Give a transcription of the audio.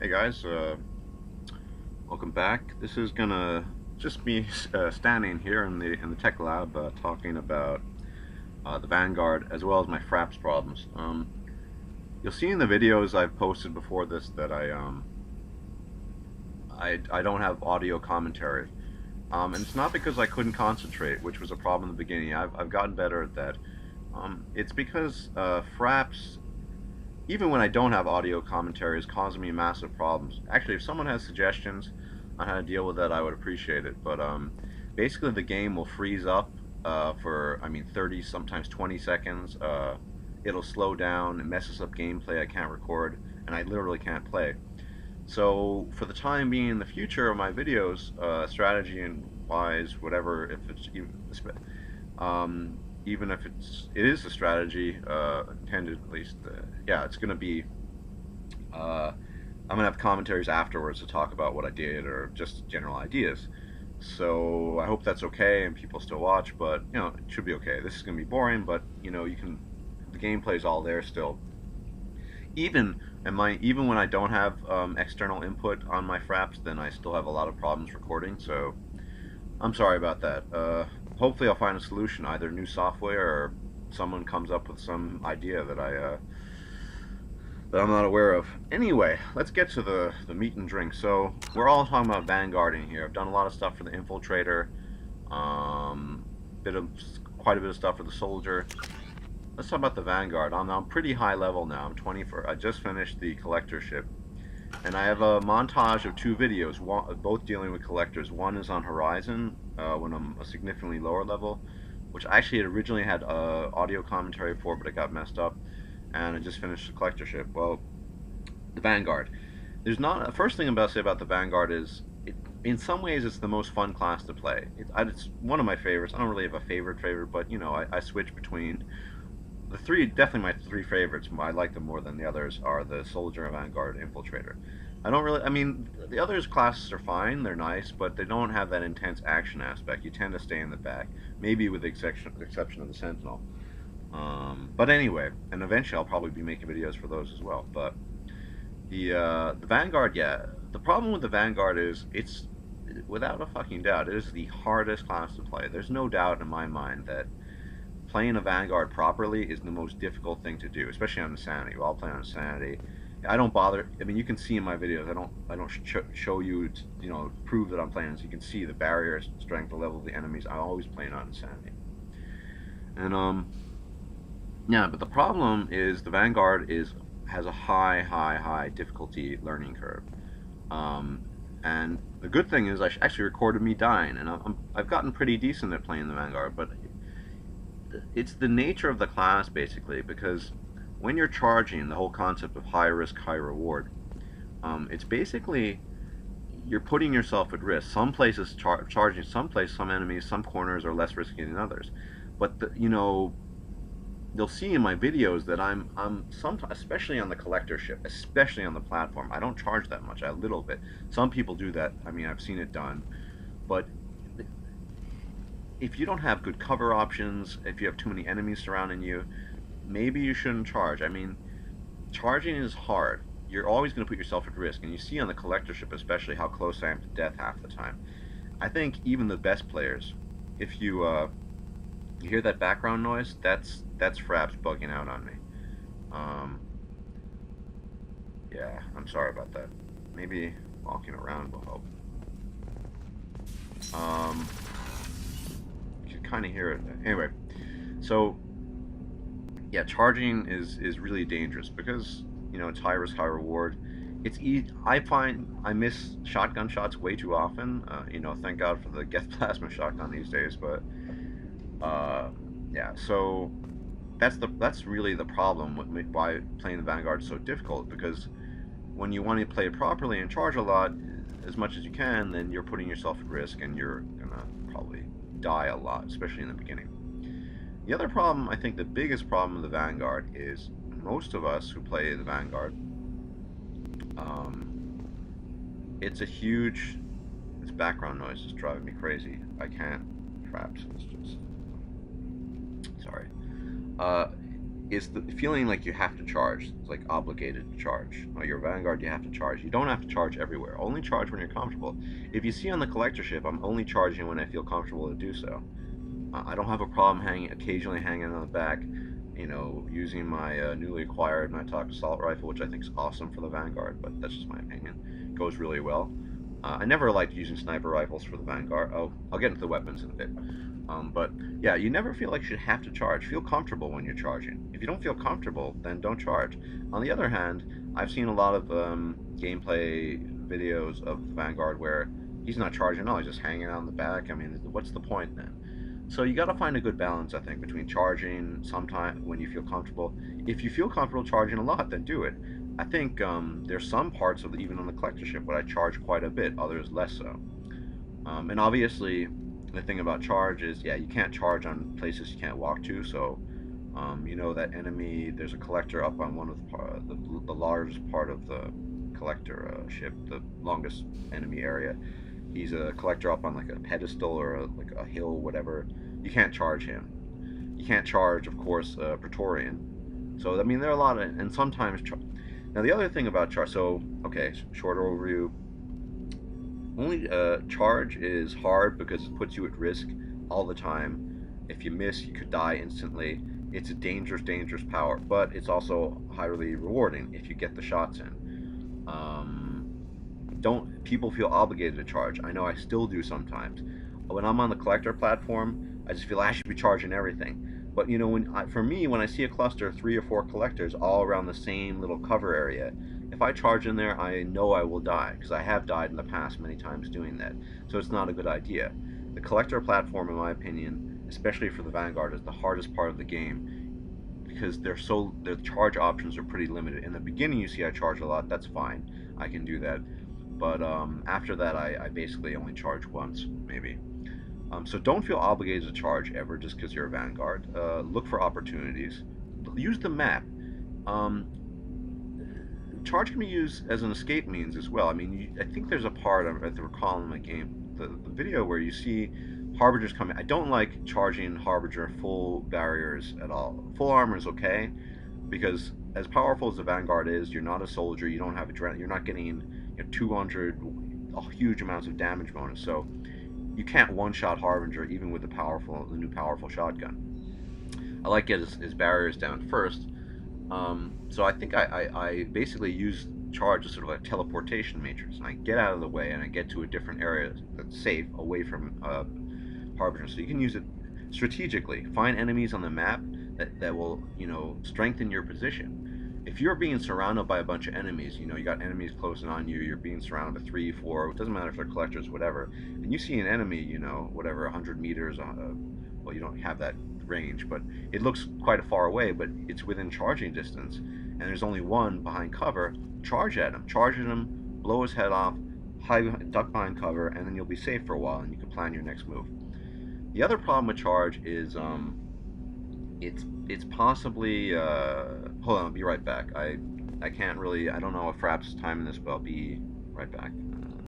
Hey guys, welcome back. This is gonna just be standing here in the tech lab talking about the Vanguard as well as my fraps problems. You'll see in the videos I've posted before this that I don't have audio commentary, and it's not because I couldn't concentrate, which was a problem in the beginning. I've gotten better at that. It's because fraps, even when I don't have audio commentary, is causing me massive problems. Actually, if someone has suggestions on how to deal with that, I would appreciate it. But basically, the game will freeze up for, I mean, 30, sometimes 20 seconds. It'll slow down, it messes up gameplay, I can't record, and I literally can't play. So, for the time being, in the future of my videos, strategy and wise, whatever, if it's even if it is a strategy intended at least, yeah, it's gonna be. I'm gonna have commentaries afterwards to talk about what I did or just general ideas. So I hope that's okay and people still watch, but it should be okay. This is gonna be boring, but you can. The gameplay's all there still. Even when I don't have external input on my fraps, then I still have a lot of problems recording. So I'm sorry about that. Hopefully, I'll find a solution, either new software or someone comes up with some idea that I'm not aware of. Anyway, let's get to the meat and drink. So we're all talking about Vanguard in here. I've done a lot of stuff for the Infiltrator, um, bit of quite a bit of stuff for the Soldier. Let's talk about the Vanguard. I'm pretty high level now. I'm 24. I just finished the Collector ship. And I have a montage of two videos, both dealing with collectors. One is on Horizon, when I'm a significantly lower level, which I actually originally had audio commentary for, but it got messed up. And I just finished the collector ship. Well, the Vanguard. There's not a first thing I'm about to say about the Vanguard is, in some ways, it's the most fun class to play. It's one of my favorites. I don't really have a favorite, but I switch between the three. Definitely my three favorites. I like them more than the others. Are the Soldier, Vanguard, Infiltrator. I don't really. I mean, the others classes are fine. They're nice, but they don't have that intense action aspect. You tend to stay in the back, maybe with the exception of the Sentinel. But anyway, and eventually I'll probably be making videos for those as well. But the Vanguard, yeah, the problem with the Vanguard is it's, without a fucking doubt, it is the hardest class to play. There's no doubt in my mind that playing a Vanguard properly is the most difficult thing to do, especially on Insanity. While playing on Insanity, I don't bother. I mean, you can see in my videos. I don't show you, prove that I'm playing. So you can see the barrier strength, the level of the enemies. I always play on Insanity, and yeah. But the problem is the Vanguard has a high difficulty learning curve. Um, and the good thing is I actually recorded me dying, and I've gotten pretty decent at playing the Vanguard, but it's the nature of the class basically, because when you're charging, the whole concept of high risk, high reward, it's basically you're putting yourself at risk. Some places charging, some places, some enemies, some corners are less risky than others. But you'll see in my videos that I'm sometimes, especially on the collector ship, especially on the platform, I don't charge that much, a little bit. Some people do that. I mean, I've seen it done, but if you don't have good cover options, if you have too many enemies surrounding you, maybe you shouldn't charge. I mean, charging is hard. You're always going to put yourself at risk, and you see on the collectorship especially how close I am to death half the time. I think even the best players, if you hear that background noise, that's Fraps bugging out on me. Um, yeah, I'm sorry about that. Maybe walking around will help. Um, you can kind of hear it. Anyway, so yeah, charging is really dangerous because it's high risk, high reward. It's easy. I find I miss shotgun shots way too often. Thank God for the Geth plasma shotgun these days. But uh, yeah, so that's really the problem with why playing the Vanguard is so difficult, because when you want to play it properly and charge a lot, as much as you can, then you're putting yourself at risk and you're gonna probably die a lot, especially in the beginning. The other problem, I think the biggest problem with the Vanguard is most of us who play the Vanguard, um, it's a huge, this background noise is driving me crazy. I can't, perhaps, it's just, sorry. Uh, is the feeling like you have to charge. It's like obligated to charge. You're a Vanguard, you have to charge. You don't have to charge everywhere. Only charge when you're comfortable. If you see on the collector ship, I'm only charging when I feel comfortable to do so. I don't have a problem occasionally hanging on the back, using my newly acquired Nighthawk assault rifle, which I think is awesome for the Vanguard, but that's just my opinion. It goes really well. I never liked using sniper rifles for the Vanguard. Oh, I'll get into the weapons in a bit. But yeah, you never feel like you should have to charge. Feel comfortable when you're charging. If you don't feel comfortable, then don't charge. On the other hand, I've seen a lot of gameplay videos of Vanguard where he's not charging at all. He's just hanging out in the back. I mean, what's the point then? So you got to find a good balance, I think, between charging sometime when you feel comfortable. If you feel comfortable charging a lot, then do it. I think there's some parts of even on the collector ship where I charge quite a bit, others less so. And obviously, the thing about charge is, yeah, you can't charge on places you can't walk to. So, that enemy. There's a collector up on one of the largest part of the collector ship, the longest enemy area. He's a collector up on like a pedestal or like a hill, whatever. You can't charge him. You can't charge, of course, Praetorian. So I mean, there are a lot of, and sometimes. Now the other thing about charge. So okay, shorter overview. Only charge is hard because it puts you at risk all the time. If you miss, you could die instantly. It's a dangerous, dangerous power, but it's also highly rewarding if you get the shots in. Don't people feel obligated to charge? I know I still do sometimes. When I'm on the collector platform, I just feel I should be charging everything. But for me, when I see a cluster of 3 or 4 collectors all around the same little cover area, if I charge in there, I know I will die, because I have died in the past many times doing that. So it's not a good idea. The collector platform, in my opinion, especially for the Vanguard, is the hardest part of the game, because their charge options are pretty limited. In the beginning, you see I charge a lot. That's fine. I can do that. But after that, I basically only charge once, maybe. So don't feel obligated to charge ever just because you're a Vanguard. Look for opportunities. Use the map. Charge can be used as an escape means as well. I mean, I think there's a part, I recall in the game, the video where you see Harbingers coming. I don't like charging Harbinger full barriers at all. Full armor is okay, because as powerful as the Vanguard is, you're not a soldier, you don't have adrenaline, you're not getting 200 huge amounts of damage bonus, so you can't one-shot Harbinger even with the new powerful shotgun. I like to get his barriers down first. So I think I basically use charge as sort of like a teleportation matrix, and I get out of the way and I get to a different area that's safe away from Harbinger. So you can use it strategically. Find enemies on the map that will strengthen your position. If you're being surrounded by a bunch of enemies, you got enemies closing on you, you're being surrounded by 3, 4, it doesn't matter if they're collectors, whatever, and you see an enemy, whatever, 100 meters, well, you don't have that range, but it looks quite far away, but it's within charging distance, and there's only one behind cover, charge at him, blow his head off, duck behind cover, and then you'll be safe for a while, and you can plan your next move. The other problem with charge is, it's possibly, hold on, I'll be right back. I can't really, I don't know if Fraps is timing this, but I'll be right back.